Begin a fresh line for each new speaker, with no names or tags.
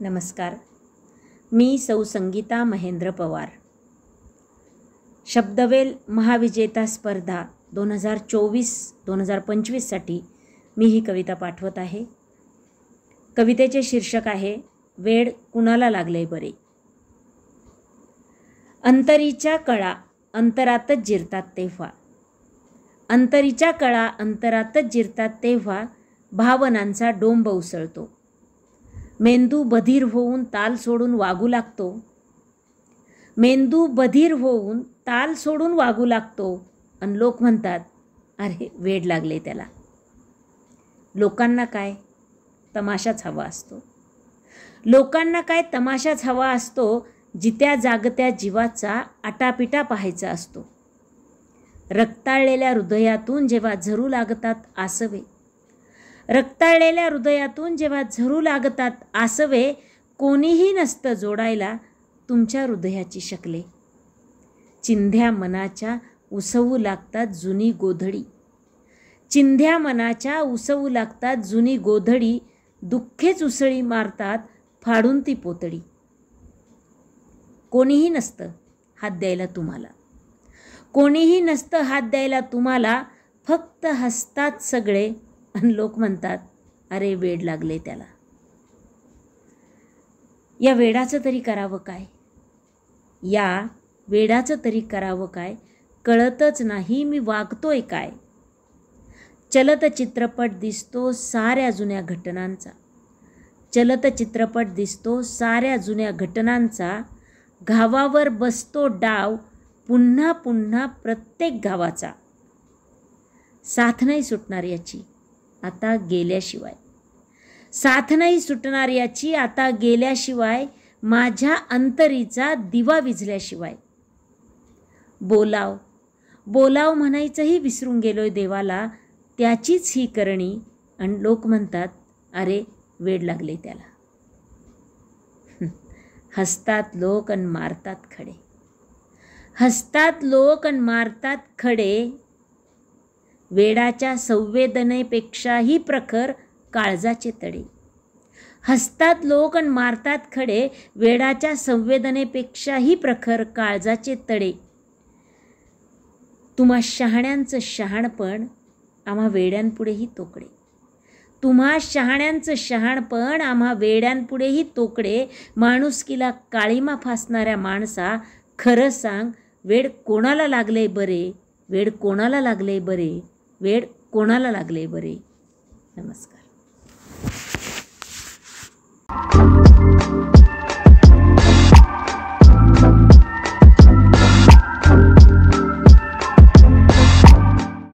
नमस्कार. मी सौ संगीता महेंद्र पवार. शब्दवेल महाविजेता स्पर्धा 2024-2025साठी मी ही कविता पाठवत आहे. कवितेचे शीर्षक आहे वेड कुणाला लागले बरे. अंतरीच्या कळा अंतरातच जिरतात तेव्हा, अंतरीच्या कळा अंतरातच जिरतात तेव्हा भावनांचा डोंब उसळतो. मेंदू बधीर होऊन ताल सोडून वागू लागतो. मेंदू बधीर होऊन ताल सोडून वागू लागतो आणि लोक म्हणतात अरे वेड लागले त्याला. लोकांना काय तमाशाच हवा असतो. लोकांना काय तमाशाच हवा असतो. जित्या जागत्या जीवाचा आटापिटा पाहायचा असतो. रक्ताळलेल्या हृदयातून जेव्हा झरू लागतात आसवे, रक्ताळलेल्या हृदयातून जेव्हा झरू लागतात आसवे, कोणीही नसतं जोडायला तुमच्या हृदयाची शकले. चिंध्या मनाच्या उसवू लागतात जुनी गोधडी, चिंध्या मनाच्या उसवू लागतात जुनी गोधडी. दुःखेच उसळी मारतात फाडून ती पोतडी. कोणीही नसतं हात द्यायला तुम्हाला, कोणीही नसतं हात द्यायला तुम्हाला. फक्त हसतात सगळे आणि लोक म्हणतात अरे वेड लागले त्याला. या वेडाचं तरी करावं काय, या वेडाचं तरी करावं काय, कळतच नाही मी वागतोय काय. चलत चित्रपट दिसतो साऱ्या जुन्या घटनांचा, चलत चित्रपट दिसतो साऱ्या जुन्या घटनांचा. घावावर बसतो डाव पुन्हा पुन्हा प्रत्येक घावाचा. साथ नाही सुटणार याची आता गेल्याशिवाय, साथ नाही सुटणार याची आता गेल्याशिवाय, माझ्या अंतरीचा दिवा विझल्याशिवाय. बोलाव बोलाव म्हणायचंही विसरून गेलोय देवाला, त्याचीच ही करणी आणि लोक म्हणतात अरे वेड लागले त्याला. हसतात लोक आणि मारतात खडे, हसतात लोक आणि मारतात खडे. वेडाच्या संवेदनेपेक्षाही प्रखर काळजाचे तडे. हसतात लोक आणि मारतात खडे, वेडाच्या संवेदनेपेक्षाही प्रखर काळजाचे तडे. तुम्हा शहाण्यांचं शहाणपण आम्हा वेड्यांपुढेही तोकडे, तुम्हा शहाण्यांचं शहाणपण आम्हा वेड्यांपुढेही तोकडे. माणुसकीला काळीमा फासणाऱ्या माणसा, खरं सांग वेड कोणाला लागले बरे, वेड कोणाला लागले बरे, वेड कोणाला लागले बरे. नमस्कार.